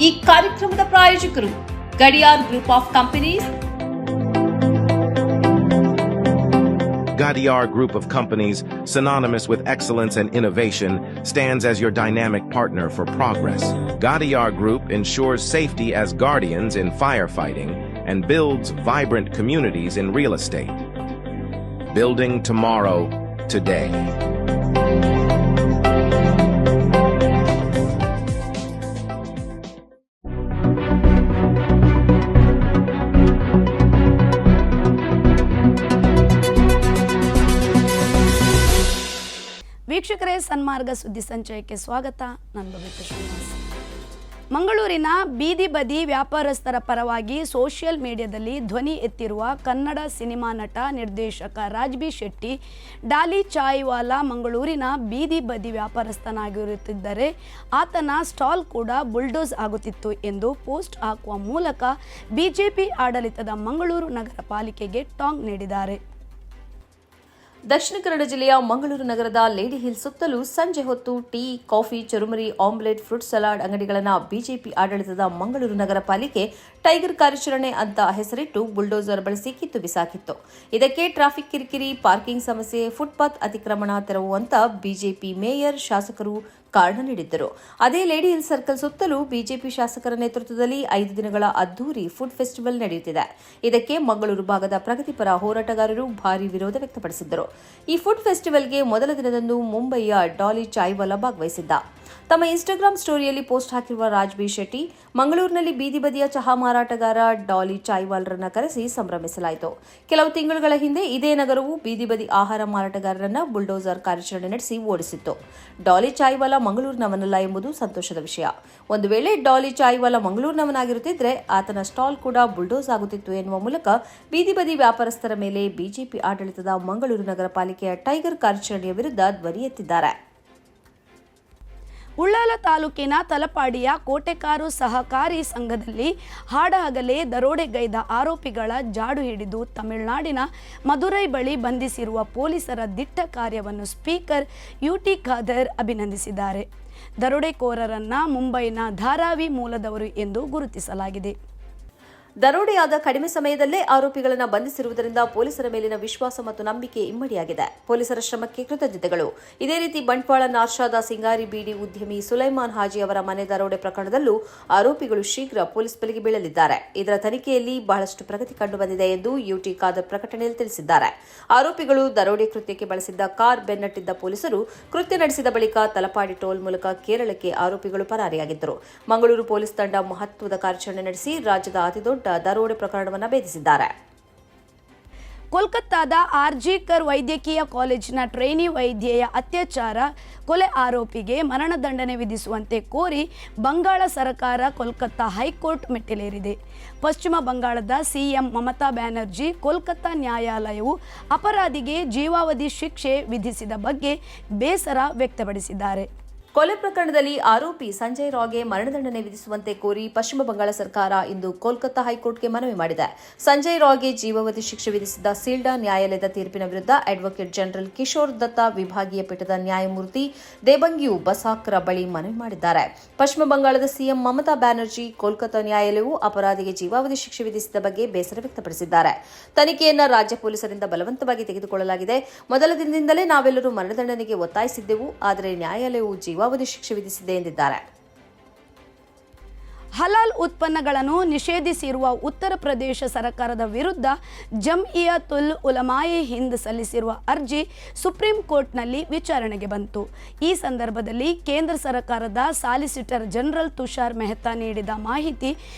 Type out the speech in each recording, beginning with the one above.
ಈ ಕಾರ್ಯಕ್ರಮದ ಪ್ರಾಯೋಜಕರು Gadiyar group of companies. Gadiar Group of Companies, synonymous with excellence and innovation, stands as your dynamic partner for progress. Gadiar Group ensures safety as guardians in firefighting and builds vibrant communities in real estate. Building tomorrow, today. ವೀಕ್ಷಕರೇ, ಸನ್ಮಾರ್ಗ ಸುದ್ದಿ ಸಂಚಯಕ್ಕೆ ಸ್ವಾಗತ. ನಾನು ಬಬಿತಾ ಶ್ರೀನಿವಾಸ್. ಮಂಗಳೂರಿನ ಬೀದಿ ಬದಿ ವ್ಯಾಪಾರಸ್ಥರ ಪರವಾಗಿ social ಮೀಡಿಯಾದಲ್ಲಿ ಧ್ವನಿ ಎತ್ತಿರುವ ಕನ್ನಡ ಸಿನಿಮಾ ನಟ ನಿರ್ದೇಶಕ ರಾಜ್ಬಿ ಶೆಟ್ಟಿ ಡಾಲಿ ಚಾಯ್ವಾಲಾ ಮಂಗಳೂರಿನ ಬೀದಿ ಬದಿ ವ್ಯಾಪಾರಸ್ಥನಾಗಿರುತ್ತಿದ್ದರೆ ಆತನ ಸ್ಟಾಲ್ ಕೂಡ ಬುಲ್ಡೋಸ್ ಆಗುತ್ತಿತ್ತು ಎಂದು ಪೋಸ್ಟ್ ಹಾಕುವ ಮೂಲಕ ಬಿಜೆಪಿ ಆಡಳಿತದ ಮಂಗಳೂರು ನಗರ ಪಾಲಿಕೆಗೆ ಟಾಂಗ್ ನೀಡಿದ್ದಾರೆ. ದಕ್ಷಿಣ ಕನ್ನಡ ಜಿಲ್ಲೆಯ ಮಂಗಳೂರು ನಗರದ ಲೇಡಿ ಹಿಲ್ ಸುತ್ತಲೂ ಸಂಜೆ ಹೊತ್ತು ಟೀ, ಕಾಫಿ, ಚುರುಮುರಿ, ಆಮ್ಲೆಟ್, ಫ್ರೂಟ್ ಸಲಾಡ್ ಅಂಗಡಿಗಳನ್ನು ಬಿಜೆಪಿ ಆಡಳಿತದ ಮಂಗಳೂರು ನಗರ ಪಾಲಿಕೆ ಟೈಗರ್ ಕಾರ್ಯಾಚರಣೆ ಅಂತ ಹೆಸರಿಟ್ಟು ಬುಲ್ಡೋಸರ್ ಬಳಸಿ ಕಿತ್ತು ಬಿಸಾಕಿತ್ತು. ಇದಕ್ಕೆ ಟ್ರಾಫಿಕ್ ಕಿರಿಕಿರಿ, ಪಾರ್ಕಿಂಗ್ ಸಮಸ್ಯೆ, ಫುಟ್ಪಾತ್ ಅತಿಕ್ರಮಣ ತೆರವುವಂತ ಬಿಜೆಪಿ ಮೇಯರ್, ಶಾಸಕರು ಕಾರಣ ನೀಡಿದ್ದರು. ಅದೇ ಲೇಡಿ ಹಿಲ್ ಸರ್ಕಲ್ ಸುತ್ತಲೂ ಬಿಜೆಪಿ ಶಾಸಕರ ನೇತೃತ್ವದಲ್ಲಿ 5 ದಿನಗಳ ಅದ್ದೂರಿ ಫುಡ್ ಫೆಸ್ಟಿವಲ್ ನಡೆಯುತ್ತಿದೆ. ಇದಕ್ಕೆ ಮಂಗಳೂರು ಭಾಗದ ಪ್ರಗತಿಪರ ಹೋರಾಟಗಾರರು ಭಾರೀ ವಿರೋಧ ವ್ಯಕ್ತಪಡಿಸಿದ್ದರು. ಈ ಫುಡ್ ಫೆಸ್ಟಿವಲ್ಗೆ ಮೊದಲ ದಿನದಂದು ಮುಂಬಯಿಯ ಡಾಲಿ ಚಾಯ್ವಾಲಾ ಭಾಗವಹಿಸಿದ್ದ. ತಮ್ಮ ಇನ್ಸ್ಟಾಗ್ರಾಂ ಸ್ಟೋರಿಯಲ್ಲಿ ಪೋಸ್ಟ್ ಹಾಕಿರುವ ರಾಜ್ಬಿ ಶೆಟ್ಟಿ, ಮಂಗಳೂರಿನಲ್ಲಿ ಬೀದಿ ಬದಿಯ ಚಹಾ ಮಾರಾಟಗಾರ ಡಾಲಿ ಚಾಯ್ವಾಲ್ರನ್ನ ಕರೆಸಿ ಸಂಭ್ರಮಿಸಲಾಯಿತು. ಕೆಲವು ತಿಂಗಳುಗಳ ಹಿಂದೆ ಇದೇ ನಗರವು ಬೀದಿ ಬದಿ ಆಹಾರ ಮಾರಾಟಗಾರರನ್ನ ಬುಲ್ಡೋಸರ್ ಕಾರ್ಯಾಚರಣೆ ನಡೆಸಿ ಓಡಿಸಿತ್ತು. ಡಾಲಿ ಚಾಯ್ವಾಲಾ ಮಂಗಳೂರಿನವನಲ್ಲ ಎಂಬುದು ಸಂತೋಷದ ವಿಷಯ. ಒಂದು ವೇಳೆ ಡಾಲಿ ಚಾಯ್ವಾಲಾ ಮಂಗಳೂರಿನವನಾಗಿರುತ್ತಿದ್ರೆ ಆತನ ಸ್ಟಾಲ್ ಕೂಡ ಬುಲ್ಡೋಸ್ ಆಗುತ್ತಿತ್ತು ಎನ್ನುವ ಮೂಲಕ ಬೀದಿ ಬದಿ ವ್ಯಾಪಾರಸ್ಥರ ಮೇಲೆ ಬಿಜೆಪಿ ಆಡಳಿತದ ಮಂಗಳೂರು ನಗರ ಪಾಲಿಕೆಯ ಟೈಗರ್ ಕಾರ್ಯಾಚರಣೆಯ ವಿರುದ್ಧ ಧ್ವನಿ ಎತ್ತಿದ್ದಾರೆ. ಉಳ್ಳಾಲ ತಾಲೂಕಿನ ತಲಪಾಡಿಯ ಕೋಟೆಕಾರು ಸಹಕಾರಿ ಸಂಘದಲ್ಲಿ ಹಾಡಹಗಲೇ ದರೋಡೆಗೈದ ಆರೋಪಿಗಳ ಜಾಡು ಹಿಡಿದು ತಮಿಳುನಾಡಿನ ಮದುರೈ ಬಳಿ ಬಂಧಿಸಿರುವ ಪೊಲೀಸರ ದಿಟ್ಟ ಕಾರ್ಯವನ್ನು ಸ್ಪೀಕರ್ ಯುಟಿ ಖಾದರ್ ಅಭಿನಂದಿಸಿದ್ದಾರೆ. ದರೋಡೆಕೋರರನ್ನ ಮುಂಬೈನ ಧಾರಾವಿ ಮೂಲದವರು ಎಂದು ಗುರುತಿಸಲಾಗಿದೆ. ದರೋಡೆಯಾದ ಕಡಿಮೆ ಸಮಯದಲ್ಲೇ ಆರೋಪಿಗಳನ್ನು ಬಂಧಿಸಿರುವುದರಿಂದ ಪೊಲೀಸರ ಮೇಲಿನ ವಿಶ್ವಾಸ ಮತ್ತು ನಂಬಿಕೆ ಇಮ್ಮಡಿಯಾಗಿದೆ. ಪೊಲೀಸರ ಶ್ರಮಕ್ಕೆ ಕೃತಜ್ಞತೆಗಳು. ಇದೇ ರೀತಿ ಬಂಟ್ವಾಳ ನಾರ್ಷಾದ ಸಿಂಗಾರಿ ಬೀಡಿ ಉದ್ಯಮಿ ಸುಲೈಮಾನ್ ಹಾಜಿ ಅವರ ಮನೆ ದರೋಡೆ ಪ್ರಕರಣದಲ್ಲೂ ಆರೋಪಿಗಳು ಶೀಘ್ರ ಪೊಲೀಸ್ ಬಲೆಗೆ ಬೀಳಲಿದ್ದಾರೆ. ಇದರ ತನಿಖೆಯಲ್ಲಿ ಬಹಳಷ್ಟು ಪ್ರಗತಿ ಕಂಡುಬಂದಿದೆ ಎಂದು ಯುಟಿ ಖಾದರ್ ಪ್ರಕಟಣೆಯಲ್ಲಿ ತಿಳಿಸಿದ್ದಾರೆ. ಆರೋಪಿಗಳು ದರೋಡೆ ಕೃತ್ಯಕ್ಕೆ ಬಳಸಿದ್ದ ಕಾರ್ ಬೆನ್ನಟ್ಟಿದ್ದ ಪೊಲೀಸರು ಕೃತ್ಯ ನಡೆಸಿದ ಬಳಿಕ ತಲಪಾಡಿ ಟೋಲ್ ಮೂಲಕ ಕೇರಳಕ್ಕೆ ಆರೋಪಿಗಳು ಪರಾರಿಯಾಗಿದ್ದರು. ಮಂಗಳೂರು ಪೊಲೀಸ್ ತಂಡ ಮಹತ್ವದ ಕಾರ್ಯಾಚರಣೆ ನಡೆಸಿ ರಾಜ್ಯದ ಅತಿದೊಡ್ಡ ದರೋಡೆ ಪ್ರಕರಣವನ್ನು ಭೇದಿಸಿದ್ದಾರೆ. ಕೋಲ್ಕತ್ತಾದ ಆರ್ಜಿಕರ್ ವೈದ್ಯಕೀಯ ಕಾಲೇಜಿನ ಟ್ರೈನಿ ವೈದ್ಯೆಯ ಅತ್ಯಾಚಾರ ಕೊಲೆ ಆರೋಪಿಗೆ ಮರಣದಂಡನೆ ವಿಧಿಸುವಂತೆ ಕೋರಿ ಬಂಗಾಳ ಸರ್ಕಾರ ಕೋಲ್ಕತ್ತಾ ಹೈಕೋರ್ಟ್ ಮೆಟ್ಟಿಲೇರಿದೆ. ಪಶ್ಚಿಮ ಬಂಗಾಳದ ಸಿಎಂ ಮಮತಾ ಬ್ಯಾನರ್ಜಿ ಕೋಲ್ಕತ್ತಾ ನ್ಯಾಯಾಲಯವು ಅಪರಾಧಿಗೆ ಜೀವಾವಧಿ ಶಿಕ್ಷೆ ವಿಧಿಸಿದ ಬಗ್ಗೆ ಬೇಸರ ವ್ಯಕ್ತಪಡಿಸಿದ್ದಾರೆ. ಕೊಲೆ ಪ್ರಕರಣದಲ್ಲಿ ಆರೋಪಿ ಸಂಜಯ್ ರಾವ್ಗೆ ಮರಣದಂಡನೆ ವಿಧಿಸುವಂತೆ ಕೋರಿ ಪಶ್ಚಿಮ ಬಂಗಾಳ ಸರ್ಕಾರ ಇಂದು ಕೋಲ್ಕತ್ತಾ ಹೈಕೋರ್ಟ್ಗೆ ಮನವಿ ಮಾಡಿದೆ. ಸಂಜಯ್ ರಾವ್ಗೆ ಜೀವಾವಧಿ ಶಿಕ್ಷೆ ವಿಧಿಸಿದ್ದ ಸೀಲ್ಡಾ ನ್ಯಾಯಾಲಯದ ತೀರ್ಪಿನ ವಿರುದ್ಧ ಅಡ್ವೊಕೇಟ್ ಜನರಲ್ ಕಿಶೋರ್ ದತ್ತಾ ವಿಭಾಗೀಯ ಪೀಠದ ನ್ಯಾಯಮೂರ್ತಿ ದೇಬಂಗ್ಯೂ ಬಸಾಕ್ರ ಬಳಿ ಮನವಿ ಮಾಡಿದ್ದಾರೆ. ಪಶ್ಚಿಮ ಬಂಗಾಳದ ಸಿಎಂ ಮಮತಾ ಬ್ಯಾನರ್ಜಿ ಕೋಲ್ಕತ್ತಾ ನ್ಯಾಯಾಲಯವು ಅಪರಾಧಿಗೆ ಜೀವಾವಧಿ ಶಿಕ್ಷೆ ವಿಧಿಸಿದ ಬಗ್ಗೆ ಬೇಸರ ವ್ಯಕ್ತಪಡಿಸಿದ್ದಾರೆ. ತನಿಖೆಯನ್ನು ರಾಜ್ಯ ಪೊಲೀಸರಿಂದ ಬಲವಂತವಾಗಿ ತೆಗೆದುಕೊಳ್ಳಲಾಗಿದೆ. ಮೊದಲ ದಿನದಿಂದಲೇ ನಾವೆಲ್ಲರೂ ಮರಣದಂಡನೆಗೆ ಒತ್ತಾಯಿಸಿದ್ದೆವು, ಆದರೆ ನ್ಯಾಯಾಲಯವು ಜೀವಾವಧಿ ಶಿಕ್ಷೆ ವಿಧಿಸಿದೆ ಎಂದಿದ್ದಾರೆ. ಹಲಾಲ್ ಉತ್ಪನ್ನಗಳನ್ನು ನಿಷೇಧಿಸಿರುವ ಉತ್ತರ ಪ್ರದೇಶ ಸರ್ಕಾರದ ವಿರುದ್ಧ ಜಮ್ಇಯತುಲ್ ಉಲಮಾಯೆ ಹಿಂದ್ ಸಲ್ಲಿಸಿರುವ ಅರ್ಜಿ ಸುಪ್ರೀಂ ಕೋರ್ಟ್ನಲ್ಲಿ ವಿಚಾರಣೆಗೆ ಬಂತು. ಈ ಸಂದರ್ಭದಲ್ಲಿ ಕೇಂದ್ರ ಸರ್ಕಾರದ ಸಾಲಿಸಿಟರ್ ಜನರಲ್ ತುಷಾರ್ ಮೆಹ್ತಾ ನೀಡಿದ ಮಾಹಿತಿ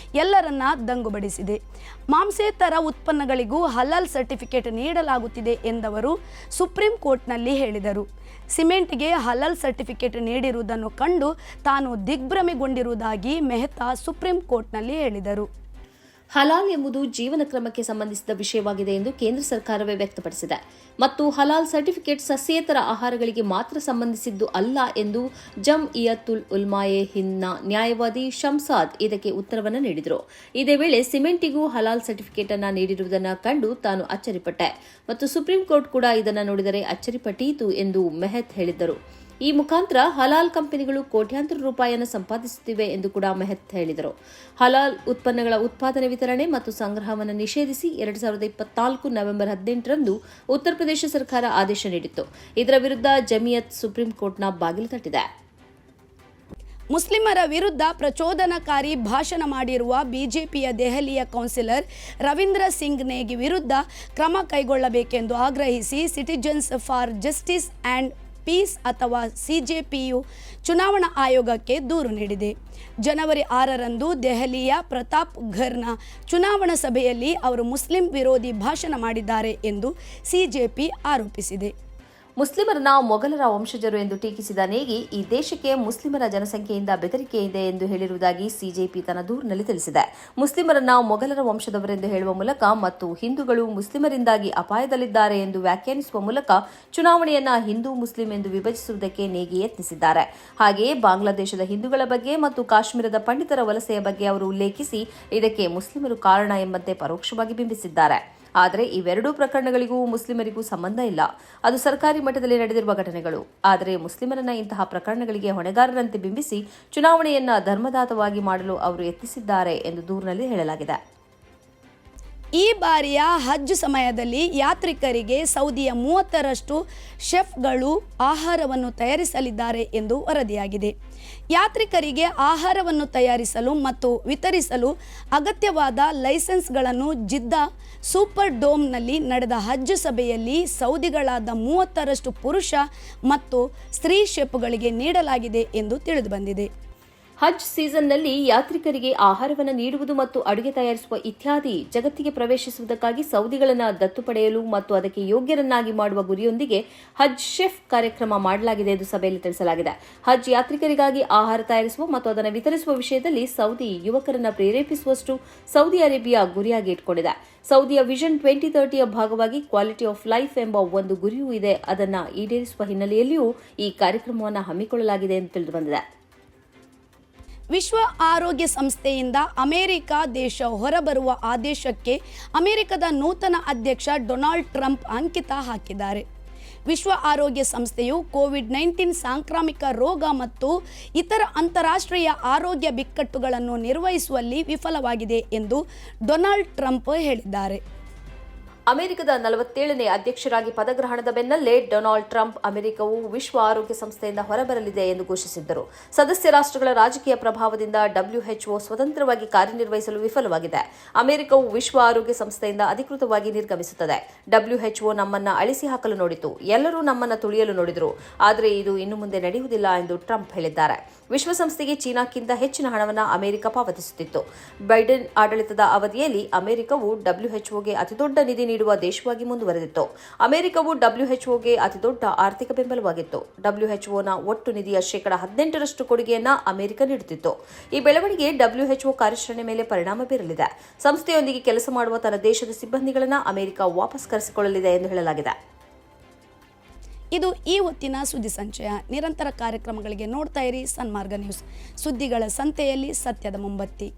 ಎಲ್ಲರನ್ನ ದಂಗುಬಡಿಸಿದೆ. ಮಾಂಸೇತರ ಉತ್ಪನ್ನಗಳಿಗೂ ಹಲಾಲ್ ಸರ್ಟಿಫಿಕೇಟ್ ನೀಡಲಾಗುತ್ತಿದೆ ಎಂದವರು ಸುಪ್ರೀಂ ಕೋರ್ಟ್ನಲ್ಲಿ ಹೇಳಿದರು. ಸಿಮೆಂಟ್ಗೆ ಹಲಾಲ್ ಸರ್ಟಿಫಿಕೇಟ್ ನೀಡಿರುವುದನ್ನು ಕಂಡು ತಾನು ದಿಗ್ಭ್ರಮೆಗೊಂಡಿರುವುದಾಗಿ ಮೆಹ್ತಾ ಸುಪ್ರೀಂ ಕೋರ್ಟ್ನಲ್ಲಿ ಹೇಳಿದರು. ಹಲಾಲ್ ಎಂಬುದು ಜೀವನ ಕ್ರಮಕ್ಕೆ ಸಂಬಂಧಿಸಿದ ವಿಷಯವಾಗಿದೆ ಎಂದು ಕೇಂದ್ರ ಸರ್ಕಾರವೇ ವ್ಯಕ್ತಪಡಿಸಿದೆ ಮತ್ತು ಹಲಾಲ್ ಸರ್ಟಿಫಿಕೇಟ್ ಸಸ್ಯೇತರ ಆಹಾರಗಳಿಗೆ ಮಾತ್ರ ಸಂಬಂಧಿಸಿದ್ದು ಅಲ್ಲ ಎಂದು ಜಮ್ಇಯತುಲ್ ಉಲ್ಮಾಯೆ ಹಿಂದ್ನ ನ್ಯಾಯವಾದಿ ಶಂಸಾದ್ ಇದಕ್ಕೆ ಉತ್ತರವನ್ನು ನೀಡಿದರು. ಇದೇ ವೇಳೆ ಸಿಮೆಂಟಿಗೂ ಹಲಾಲ್ ಸರ್ಟಿಫಿಕೇಟ್ ಅನ್ನು ನೀಡಿರುವುದನ್ನು ಕಂಡು ತಾನು ಅಚ್ಚರಿಪಟ್ಟೆ ಮತ್ತು ಸುಪ್ರೀಂ ಕೋರ್ಟ್ ಕೂಡ ಇದನ್ನು ನೋಡಿದರೆ ಅಚ್ಚರಿಪಟ್ಟೀತು ಎಂದು ಮೆಹತ್ ಹೇಳಿದ್ದರು. ಈ ಮುಖಾಂತರ ಹಲಾಲ್ ಕಂಪನಿಗಳು ಕೋಟ್ಯಾಂತರ ರೂಪಾಯಿಯನ್ನು ಸಂಪಾದಿಸುತ್ತಿವೆ ಎಂದು ಕೂಡ ಮೆಹತ್ ಹೇಳಿದರು. ಹಲಾಲ್ ಉತ್ಪನ್ನಗಳ ಉತ್ಪಾದನೆ, ವಿತರಣೆ ಮತ್ತು ಸಂಗ್ರಹವನ್ನು ನಿಷೇಧಿಸಿ 2024 ನವೆಂಬರ್ 18ರಂದು ಉತ್ತರ ಪ್ರದೇಶ ಸರ್ಕಾರ ಆದೇಶ ನೀಡಿತ್ತು. ಇದರ ವಿರುದ್ಧ ಜಮಿಯತ್ ಸುಪ್ರೀಂ ಕೋರ್ಟ್ನ ಬಾಗಿಲು ತಟ್ಟಿದೆ. ಮುಸ್ಲಿಮರ ವಿರುದ್ಧ ಪ್ರಚೋದನಕಾರಿ ಭಾಷಣ ಮಾಡಿರುವ ಬಿಜೆಪಿಯ ದೆಹಲಿಯ ಕೌನ್ಸಿಲರ್ ರವೀಂದ್ರ ಸಿಂಗ್ ನೇಗಿ ವಿರುದ್ಧ ಕ್ರಮ ಕೈಗೊಳ್ಳಬೇಕೆಂದು ಆಗ್ರಹಿಸಿ citizens for justice and peace ಅಥವಾ ಸಿಜೆಪಿಯು ಚುನಾವಣಾ ಆಯೋಗಕ್ಕೆ ದೂರು ನೀಡಿದೆ. ಜನವರಿ 6ರಂದು ದೆಹಲಿಯ ಪ್ರತಾಪ್ ಘರ್ನ ಚುನಾವಣಾ ಸಭೆಯಲ್ಲಿ ಅವರು ಮುಸ್ಲಿಂ ವಿರೋಧಿ ಭಾಷಣ ಮಾಡಿದ್ದಾರೆ ಎಂದು ಸಿಜೆಪಿ ಆರೋಪಿಸಿದೆ. ಮುಸ್ಲಿಮರನ್ನ ಮೊಘಲರ ವಂಶಜರು ಎಂದು ಟೀಕಿಸಿದ ನೇಗಿ, ಈ ದೇಶಕ್ಕೆ ಮುಸ್ಲಿಮರ ಜನಸಂಖ್ಯೆಯಿಂದ ಬೆದರಿಕೆ ಇದೆ ಎಂದು ಹೇಳಿರುವುದಾಗಿ ಸಿಜೆಪಿ ತನ್ನ ದೂರಿನಲ್ಲಿ ತಿಳಿಸಿದೆ. ಮುಸ್ಲಿಮರನ್ನ ಮೊಘಲರ ವಂಶದವರೆಂದು ಹೇಳುವ ಮೂಲಕ ಮತ್ತು ಹಿಂದೂಗಳು ಮುಸ್ಲಿಮರಿಂದಾಗಿ ಅಪಾಯದಲ್ಲಿದ್ದಾರೆ ಎಂದು ವ್ಯಾಖ್ಯಾನಿಸುವ ಮೂಲಕ ಚುನಾವಣೆಯನ್ನ ಹಿಂದೂ ಮುಸ್ಲಿಂ ಎಂದು ವಿಭಜಿಸುವುದಕ್ಕೆ ನೇಗಿ ಯತ್ನಿಸಿದ್ದಾರೆ. ಹಾಗೆಯೇ ಬಾಂಗ್ಲಾದೇಶದ ಹಿಂದೂಗಳ ಬಗ್ಗೆ ಮತ್ತು ಕಾಶ್ಮೀರದ ಪಂಡಿತರ ವಲಸೆಯ ಬಗ್ಗೆ ಅವರು ಉಲ್ಲೇಖಿಸಿ ಇದಕ್ಕೆ ಮುಸ್ಲಿಮರು ಕಾರಣ ಎಂಬಂತೆ ಪರೋಕ್ಷವಾಗಿ ಬಿಂಬಿಸಿದ್ದಾರೆ. ಆದರೆ ಇವೆರಡೂ ಪ್ರಕರಣಗಳಿಗೂ ಮುಸ್ಲಿಮರಿಗೂ ಸಂಬಂಧ ಇಲ್ಲ. ಅದು ಸರ್ಕಾರಿ ಮಟ್ಟದಲ್ಲಿ ನಡೆದಿರುವ ಘಟನೆಗಳು. ಆದರೆ ಮುಸ್ಲಿಮರನ್ನ ಇಂತಹ ಪ್ರಕರಣಗಳಿಗೆ ಹೊಣೆಗಾರರಂತೆ ಬಿಂಬಿಸಿ ಚುನಾವಣೆಯನ್ನ ಧರ್ಮದಾತವಾಗಿ ಮಾಡಲು ಅವರು ಯತ್ನಿಸಿದ್ದಾರೆ ಎಂದು ದೂರಿನಲ್ಲಿ ಹೇಳಲಾಗಿದೆ. ಈ ಬಾರಿಯ ಹಜ್ ಸಮಯದಲ್ಲಿ ಯಾತ್ರಿಕರಿಗೆ ಸೌದಿಯ 30ರಷ್ಟು ಶೆಫ್ಗಳು ಆಹಾರವನ್ನು ತಯಾರಿಸಲಿದ್ದಾರೆ ಎಂದು ವರದಿಯಾಗಿದೆ. ಯಾತ್ರಿಕರಿಗೆ ಆಹಾರವನ್ನು ತಯಾರಿಸಲು ಮತ್ತು ವಿತರಿಸಲು ಅಗತ್ಯವಾದ ಲೈಸೆನ್ಸ್ಗಳನ್ನು ಜಿದ್ದಾ ಸೂಪರ್ ಡೋಮ್ನಲ್ಲಿ ನಡೆದ ಹಜ್ ಸಭೆಯಲ್ಲಿ ಸೌದಿಗಳಾದ 30ರಷ್ಟು ಪುರುಷ ಮತ್ತು ಸ್ತ್ರೀ ಶೆಫ್ಗಳಿಗೆ ನೀಡಲಾಗಿದೆ ಎಂದು ತಿಳಿದುಬಂದಿದೆ. ಹಜ್ ಸೀಸನ್ನಲ್ಲಿ ಯಾತ್ರಿಕರಿಗೆ ಆಹಾರವನ್ನು ನೀಡುವುದು ಮತ್ತು ಅಡುಗೆ ತಯಾರಿಸುವ ಇತ್ಯಾದಿ ಜಗತ್ತಿಗೆ ಪ್ರವೇಶಿಸುವುದಕ್ಕಾಗಿ ಸೌದಿಗಳನ್ನು ದತ್ತು ಪಡೆಯಲು ಮತ್ತು ಅದಕ್ಕೆ ಯೋಗ್ಯರನ್ನಾಗಿ ಮಾಡುವ ಗುರಿಯೊಂದಿಗೆ ಹಜ್ ಶೆಫ್ ಕಾರ್ಯಕ್ರಮ ಮಾಡಲಾಗಿದೆ ಎಂದು ಸಭೆಯಲ್ಲಿ ತಿಳಿಸಲಾಗಿದೆ. ಹಜ್ ಯಾತ್ರಿಕರಿಗಾಗಿ ಆಹಾರ ತಯಾರಿಸುವ ಮತ್ತು ಅದನ್ನು ವಿತರಿಸುವ ವಿಷಯದಲ್ಲಿ ಸೌದಿ ಯುವಕರನ್ನು ಪ್ರೇರೇಪಿಸುವಷ್ಟು ಸೌದಿ ಅರೇಬಿಯಾ ಗುರಿಯಾಗಿ ಇಟ್ಟುಕೊಂಡಿದೆ. ಸೌದಿಯ ವಿಷನ್ 2030ಯ ಭಾಗವಾಗಿ ಕ್ವಾಲಿಟಿ ಆಫ್ ಲೈಫ್ ಎಂಬ ಒಂದು ಗುರಿಯೂ ಇದೆ. ಅದನ್ನು ಈಡೇರಿಸುವ ಹಿನ್ನೆಲೆಯಲ್ಲಿಯೂ ಈ ಕಾರ್ಯಕ್ರಮವನ್ನು ಹಮ್ಮಿಕೊಳ್ಳಲಾಗಿದೆ ಎಂದು ತಿಳಿದುಬಂದಿದೆ. ವಿಶ್ವ ಆರೋಗ್ಯ ಸಂಸ್ಥೆಯಿಂದ ಅಮೆರಿಕ ದೇಶ ಹೊರಬರುವ ಆದೇಶಕ್ಕೆ ಅಮೆರಿಕದ ನೂತನ ಅಧ್ಯಕ್ಷ ಡೊನಾಲ್ಡ್ ಟ್ರಂಪ್ ಅಂಕಿತ ಹಾಕಿದ್ದಾರೆ. ವಿಶ್ವ ಆರೋಗ್ಯ ಸಂಸ್ಥೆಯು ಕೋವಿಡ್-19 ಸಾಂಕ್ರಾಮಿಕ ರೋಗ ಮತ್ತು ಇತರ ಅಂತಾರಾಷ್ಟ್ರೀಯ ಆರೋಗ್ಯ ಬಿಕ್ಕಟ್ಟುಗಳನ್ನು ನಿರ್ವಹಿಸುವಲ್ಲಿ ವಿಫಲವಾಗಿದೆ ಎಂದು ಡೊನಾಲ್ಡ್ ಟ್ರಂಪ್ ಹೇಳಿದ್ದಾರೆ. ಅಮೆರಿಕದ 47ನೇ ಅಧ್ಯಕ್ಷರಾಗಿ ಪದಗ್ರಹಣದ ಬೆನ್ನಲ್ಲೇ ಡೊನಾಲ್ಡ್ ಟ್ರಂಪ್ ಅಮೆರಿಕವು ವಿಶ್ವ ಆರೋಗ್ಯ ಸಂಸ್ಥೆಯಿಂದ ಹೊರಬರಲಿದೆ ಎಂದು ಘೋಷಿಸಿದ್ದರು. ಸದಸ್ಯ ರಾಷ್ಟ್ರಗಳ ರಾಜಕೀಯ ಪ್ರಭಾವದಿಂದ WHO ಸ್ವತಂತ್ರವಾಗಿ ಕಾರ್ಯನಿರ್ವಹಿಸಲು ವಿಫಲವಾಗಿದೆ. ಅಮೆರಿಕವು ವಿಶ್ವ ಆರೋಗ್ಯ ಸಂಸ್ಥೆಯಿಂದ ಅಧಿಕೃತವಾಗಿ ನಿರ್ಗಮಿಸುತ್ತದೆ. WHO ನಮ್ಮನ್ನ ಅಳಿಸಿ ಹಾಕಲು ನೋಡಿತು, ಎಲ್ಲರೂ ನಮ್ಮನ್ನ ತುಳಿಯಲು ನೋಡಿದರು, ಆದರೆ ಇದು ಇನ್ನು ಮುಂದೆ ನಡೆಯುವುದಿಲ್ಲ ಎಂದು ಟ್ರಂಪ್ ಹೇಳಿದ್ದಾರೆ. ವಿಶ್ವಸಂಸ್ಥೆಗೆ ಚೀನಾಕ್ಕಿಂತ ಹೆಚ್ಚಿನ ಹಣವನ್ನು ಅಮೆರಿಕ ಪಾವತಿಸುತ್ತಿತ್ತು. ಬೈಡೆನ್ ಆಡಳಿತದ ಅವಧಿಯಲ್ಲಿ ಅಮೆರಿಕವು WHOಗೆ ಅತಿದೊಡ್ಡ ನಿಧಿ ನೀಡುವ ದೇಶವಾಗಿ ಮುಂದುವರೆದಿತ್ತು. ಅಮೆರಿಕವು WHOಗೆ ಅತಿದೊಡ್ಡ ಆರ್ಥಿಕ ಬೆಂಬಲವಾಗಿತ್ತು. WHOನ ಒಟ್ಟು ನಿಧಿಯ 18% ಕೊಡುಗೆಯನ್ನ ಅಮೆರಿಕ ನೀಡುತ್ತಿತ್ತು. ಈ ಬೆಳವಣಿಗೆ WHO ಕಾರ್ಯಾಚರಣೆ ಮೇಲೆ ಪರಿಣಾಮ ಬೀರಲಿದೆ. ಸಂಸ್ಥೆಯೊಂದಿಗೆ ಕೆಲಸ ಮಾಡುವ ತನ್ನ ದೇಶದ ಸಿಬ್ಬಂದಿಗಳನ್ನು ಅಮೆರಿಕ ವಾಪಸ್ ಕರೆಸಿಕೊಳ್ಳಲಿದೆ ಎಂದು ಹೇಳಲಾಗಿದೆ. ಇದು ಈ ಹೊತ್ತಿನ ಸುದ್ದಿ ಸಂಚಯ. ನಿರಂತರ ಕಾರ್ಯಕ್ರಮಗಳಿಗೆ ನೋಡ್ತಾ ಇರಿ ಸನ್ಮಾರ್ಗ ನ್ಯೂಸ್. ಸುದ್ದಿಗಳ ಸಂತೆಯಲ್ಲಿ ಸತ್ಯದ ಮೊಂಬತ್ತಿ.